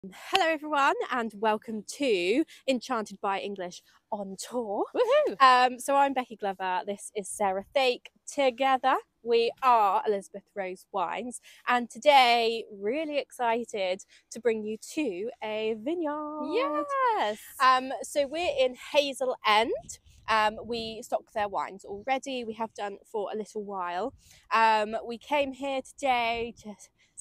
Hello everyone and welcome to Enchanted by English on Tour. Woohoo! So I'm Becky Glover, this is Sarah Thake. Together we are Elizabeth Rose Wines, and today really excited to bring you to a vineyard. Yes! So we're in Hazel End. We stock their wines already, we have done for a little while. We came here today to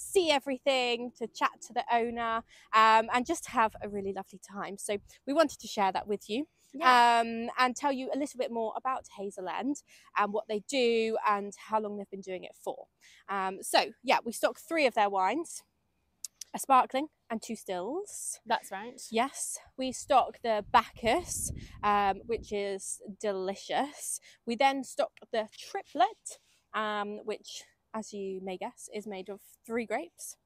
see everything, to chat to the owner, and just have a really lovely time. So we wanted to share that with you, and tell you a little bit more about Hazel End and what they do and how long they've been doing it for. We stock 3 of their wines, a sparkling and 2 stills. That's right. Yes, we stock the Bacchus, which is delicious. We then stock the triplet, which, as you may guess, is made of 3 grapes.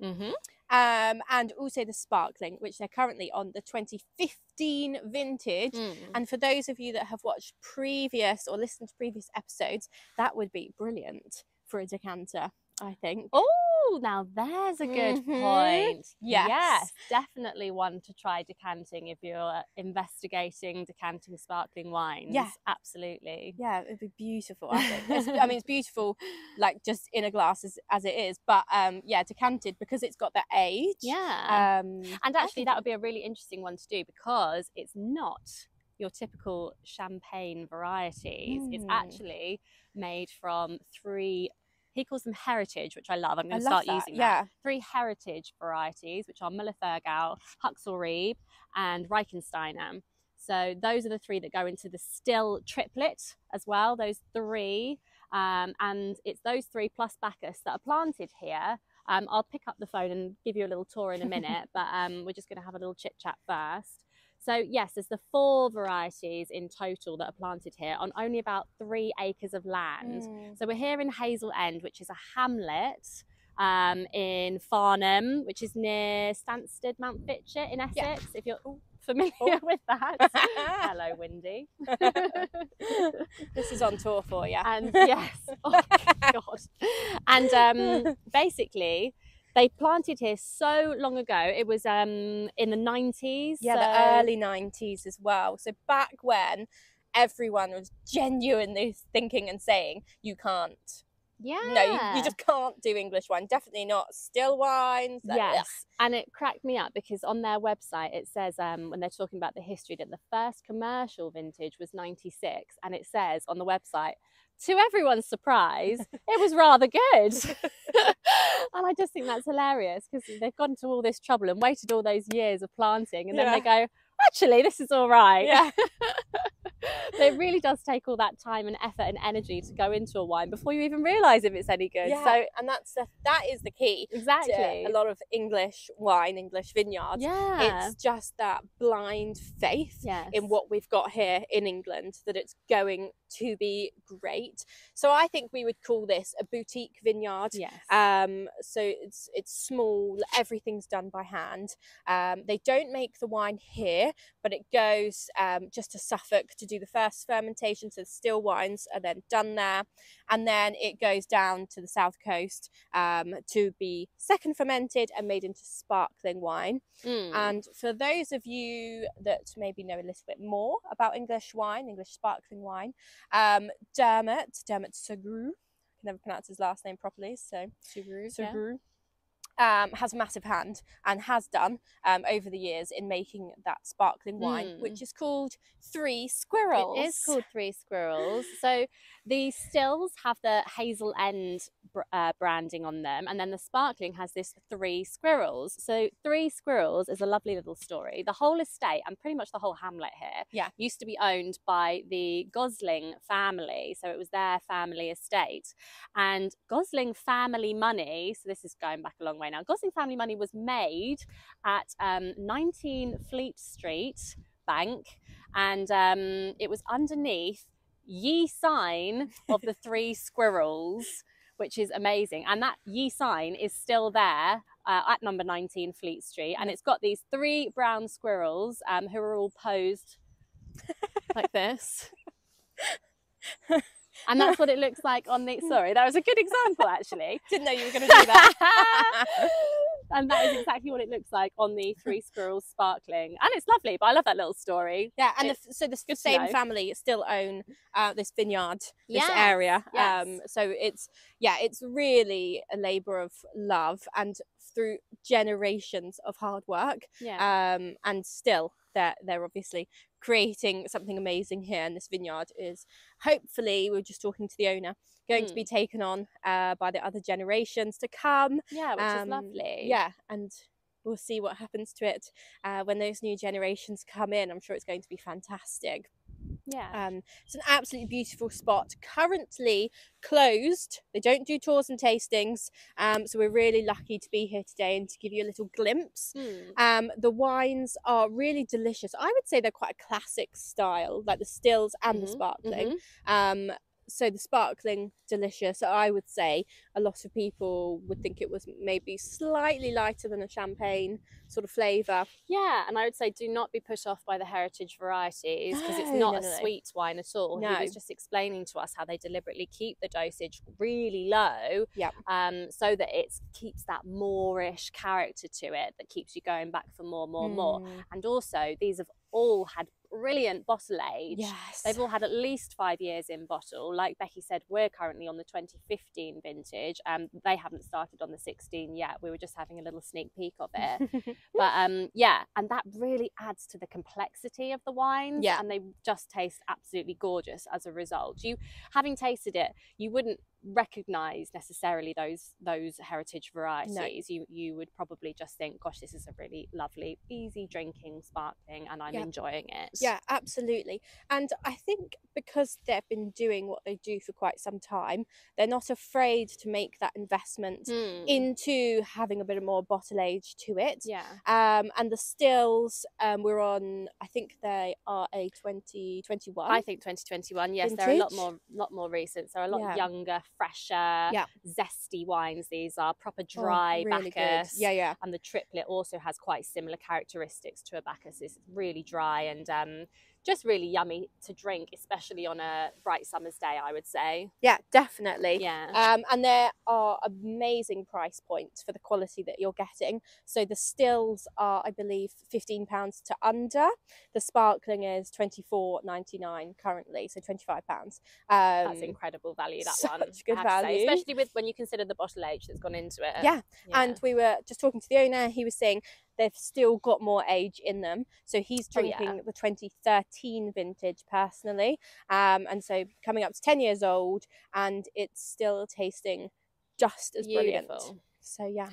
And also the sparkling, which they're currently on the 2015 vintage. And for those of you that have watched previous or listened to previous episodes, that would be brilliant for a decanter, I think. Oh, now there's a good point. Yes. Definitely one to try decanting if you're investigating decanting sparkling wines. Yeah. Absolutely. Yeah, it'd be beautiful, I think. It's beautiful, like just in a glass as it is, but decanted because it's got that age. Yeah. And actually that would be a really interesting one to do because it's not your typical champagne varieties. It's actually made from 3, he calls them heritage, which I love. I'm going to start using that. 3 heritage varieties, which are Müller Thurgau, Huxelried, and Reichensteiner. So those are the 3 that go into the still triplet as well, those 3. And it's those 3 plus Bacchus that are planted here. I'll pick up the phone and give you a little tour in a minute, but we're just going to have a little chit chat first. So yes, there's the 4 varieties in total that are planted here on only about 3 acres of land. So we're here in Hazel End, which is a hamlet in Farnham, which is near Stansted, Mount Fitchett in Essex, if you're familiar with that. Hello, Windy. This is on tour for you. And yes, oh God. And basically, they planted here so long ago. It was in the 90s. Yeah, the early 90s as well. So back when everyone was genuinely thinking and saying, you can't. Yeah. No, you just can't do English wine. Definitely not still wines. Yes. And it cracked me up because on their website it says, when they're talking about the history, that the first commercial vintage was 96. And it says on the website, to everyone's surprise, it was rather good. And I just think that's hilarious because they've gone to all this trouble and waited all those years of planting, and then they go, actually, this is all right. Yeah. It really does take all that time and effort and energy to go into a wine before you even realise if it's any good. Yeah. So, and that is the key. Exactly. To a lot of English wine, English vineyards. Yeah. It's just that blind faith in what we've got here in England, that it's going to be great. So I think we would call this a boutique vineyard. Yes. So it's small, everything's done by hand. They don't make the wine here, but it goes just to Suffolk to do the first fermentation, so the still wines are then done there, and then it goes down to the south coast to be second fermented and made into sparkling wine. And for those of you that maybe know a little bit more about English wine, English sparkling wine, Dermot Sugrue, I can never pronounce his last name properly, so Sugrue. Has a massive hand and has done over the years in making that sparkling wine, which is called 3 Squirrels. It is called 3 Squirrels. So the stills have the Hazel End branding on them, and then the sparkling has this 3 Squirrels. So 3 Squirrels is a lovely little story. The whole estate, and pretty much the whole hamlet here, used to be owned by the Gosling family. So it was their family estate, and Gosling family money, so this is going back a long way now, Gosling family money was made at 19 Fleet Street Bank, and it was underneath ye sign of the 3 Squirrels, which is amazing. And that ye sign is still there at number 19 Fleet Street, and it's got these 3 brown squirrels who are all posed like this. And that's what it looks like on the, sorry, that was a good example actually. Didn't know you were going to do that. And that is exactly what it looks like on the Three Squirrels Sparkling. And it's lovely, but I love that little story. Yeah, and so the same family still own this vineyard, this area. Yes. So it's really a labour of love, and through generations of hard work. Yeah. And still they're obviously creating something amazing here, and this vineyard is, hopefully, we were just talking to the owner, going to be taken on by the other generations to come. Yeah, which is lovely. Yeah, and we'll see what happens to it when those new generations come in. I'm sure it's going to be fantastic. Yeah. It's an absolutely beautiful spot. Currently closed. They don't do tours and tastings. So we're really lucky to be here today and to give you a little glimpse. The wines are really delicious. I would say they're quite a classic style, like the stills and the sparkling. So the sparkling, delicious. I would say a lot of people would think it was maybe slightly lighter than a champagne sort of flavour. Yeah, and I would say do not be put off by the heritage varieties, because it's not a sweet wine at all. He was just explaining to us how they deliberately keep the dosage really low, so that it keeps that moreish character to it that keeps you going back for more. And also, these have all had brilliant bottle age. Yes. They've all had at least 5 years in bottle. Like Becky said, we're currently on the 2015 vintage. They haven't started on the 16 yet. We were just having a little sneak peek of it. But yeah, and that really adds to the complexity of the wines. Yeah. And they just taste absolutely gorgeous as a result. Having tasted it, you wouldn't recognize necessarily those heritage varieties. You would probably just think, gosh, this is a really lovely, easy drinking sparkling, and I'm enjoying it. Yeah, absolutely. And I think because they've been doing what they do for quite some time, they're not afraid to make that investment into having a bit more bottle age to it. And the stills, we're on, I think they are a 2021. I think 2021. Yes, vintage. They're a lot more recent. So a lot younger, fresher, zesty wines. These are proper dry really Bacchus. Good. Yeah. And the triplet also has quite similar characteristics to a Bacchus. It's really dry and just really yummy to drink, especially on a bright summer's day, I would say. Yeah, definitely. Yeah. And there are amazing price points for the quality that you're getting. So the stills are, I believe, £15 to under. The sparkling is £24.99 currently, so £25. That's incredible value, that such one. Good value. Especially when you consider the bottle age that's gone into it. Yeah. And we were just talking to the owner, he was saying they've still got more age in them. So he's drinking the 2013 vintage personally. And so coming up to 10 years old, and it's still tasting just as brilliant. So yeah.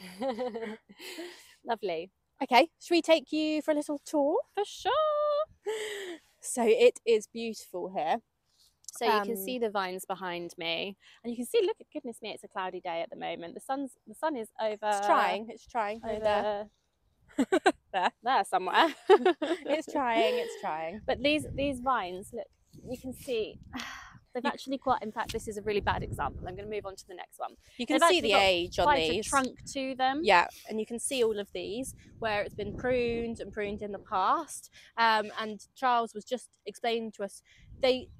Lovely. Okay, should we take you for a little tour? For sure. So it is beautiful here. So you can see the vines behind me, and you can see, look, goodness me, it's a cloudy day at the moment. The sun is over. It's trying over there somewhere. It's trying. But these vines, look, you can see they've actually got, in fact, this is a really bad example. I'm going to move on to the next one. You can see the age on these. Quite a trunk to them. Yeah, and you can see all of these where it's been pruned in the past. And Charles was just explaining to us,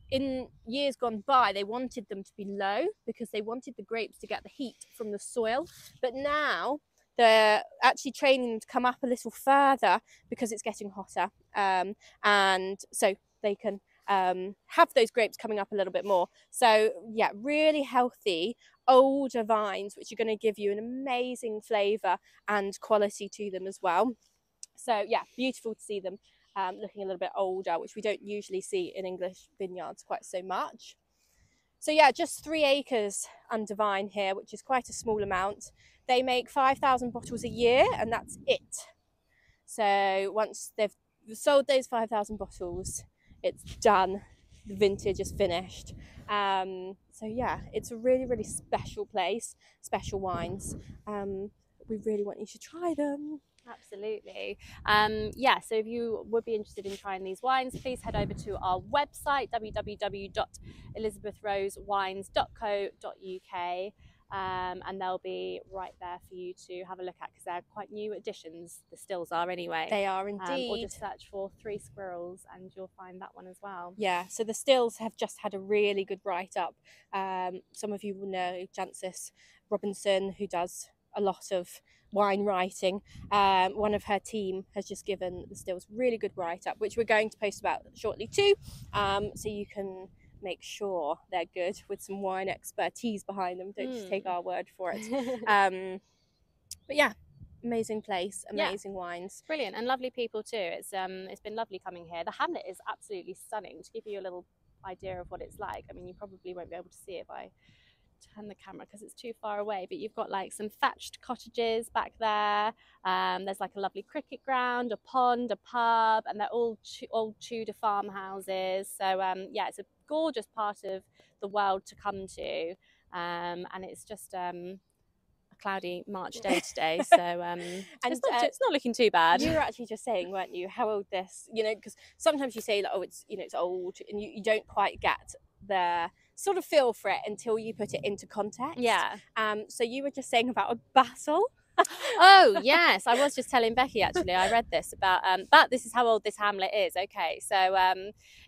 in years gone by, they wanted them to be low because they wanted the grapes to get the heat from the soil. But now they're actually training them to come up a little further because it's getting hotter. And so they can have those grapes coming up a little bit more. So yeah, really healthy older vines, which are going to give you an amazing flavour and quality to them as well. So yeah, beautiful to see them looking a little bit older, which we don't usually see in English vineyards quite so much. So yeah, just 3 acres under vine here, which is quite a small amount. They make 5,000 bottles a year, and that's it. So once they've sold those 5,000 bottles, it's done. The vintage is finished. So yeah, it's a really, really special place, special wines. We really want you to try them. Absolutely. So if you would be interested in trying these wines, please head over to our website, www.elizabethrosewines.co.uk, and they'll be right there for you to have a look at, because they're quite new additions. The stills are anyway. They are indeed. Or just search for Three Squirrels and you'll find that one as well. Yeah, so the stills have just had a really good write-up. Some of you will know Jancis Robinson, who does a lot of wine writing. One of her team has just given the stills really good write-up, which we're going to post about shortly too, so you can make sure they're good with some wine expertise behind them. Don't just take our word for it. But yeah, amazing place, amazing wines, brilliant, and lovely people too. It's been lovely coming here. The hamlet is absolutely stunning. To give you a little idea of what it's like, I mean, you probably won't be able to see it if I turn the camera because it's too far away, but you've got like some thatched cottages back there. There's like a lovely cricket ground, a pond, a pub, and they're all old Tudor farmhouses. So yeah, it's a gorgeous part of the world to come to, and it's just a cloudy March day today, so and it's not looking too bad. You were actually just saying, weren't you, how old this, you know, because sometimes you say that, oh, it's, you know, it's old, and you don't quite get the sort of feel for it until you put it into context. Yeah. So you were just saying about a battle. Oh yes, I was just telling Becky actually. I read this about, but this is how old this hamlet is. Okay, so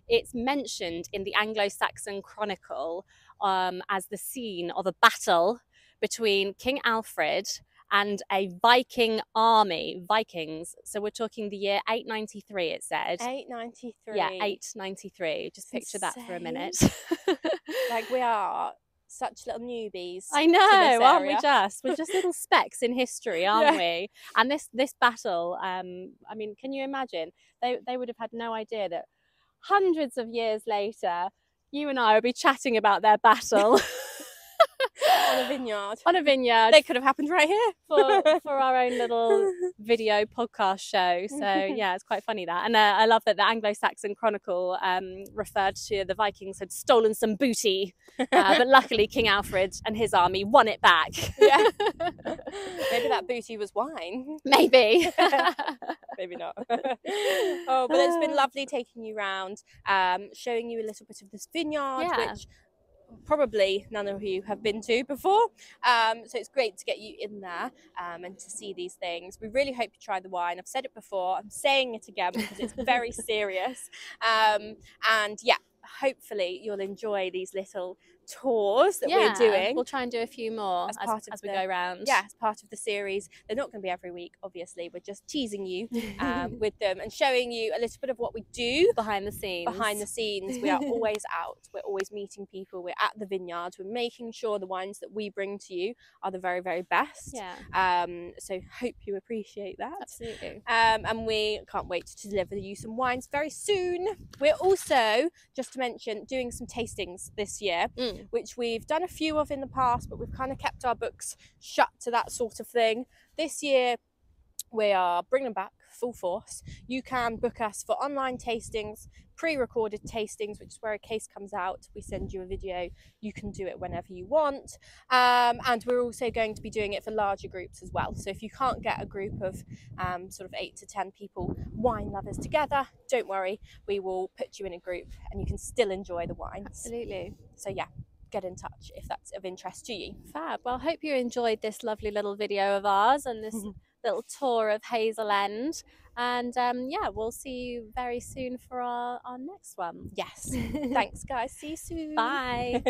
it's mentioned in the Anglo-Saxon Chronicle as the scene of a battle between King Alfred and a Viking army, Vikings. So we're talking the year 893, it said. 893. Yeah, 893. Just picture that for a minute. Like, we are such little newbies. I know, aren't we just? We're just little specks in history, aren't we? And this battle, I mean, can you imagine? They would have had no idea that hundreds of years later, you and I would be chatting about their battle. On a vineyard. On a vineyard. They could have happened right here. for our own little video podcast show. So yeah, it's quite funny that. And I love that the Anglo-Saxon Chronicle referred to the Vikings had stolen some booty, but luckily King Alfred and his army won it back. Yeah. Maybe that booty was wine. Maybe. Maybe not. Oh, but it's been lovely taking you around, showing you a little bit of this vineyard, which probably none of you have been to before, so it's great to get you in there and to see these things. We really hope you try the wine. I've said it before, I'm saying it again because it's very serious, and yeah, hopefully you'll enjoy these little tours that we're doing. We'll try and do a few more as we go around. Yeah, as part of the series. They're not going to be every week, obviously. We're just teasing you with them and showing you a little bit of what we do behind the scenes. Behind the scenes, we are always out. We're always meeting people. We're at the vineyards. We're making sure the wines that we bring to you are the very, very best. Yeah. So hope you appreciate that. Absolutely. And we can't wait to deliver you some wines very soon. We're also, just to mention, doing some tastings this year, which we've done a few of in the past, but we've kind of kept our books shut to that sort of thing. This year, we are bringing them back full force. You can book us for online tastings, pre-recorded tastings, which is where a case comes out. We send you a video. You can do it whenever you want. And we're also going to be doing it for larger groups as well. So if you can't get a group of sort of 8 to 10 people, wine lovers together, don't worry. We will put you in a group and you can still enjoy the wines. Absolutely. So yeah, get in touch if that's of interest to you. Fab. Well, hope you enjoyed this lovely little video of ours and this little tour of Hazel End. And yeah, we'll see you very soon for our next one. Yes. Thanks, guys. See you soon. Bye.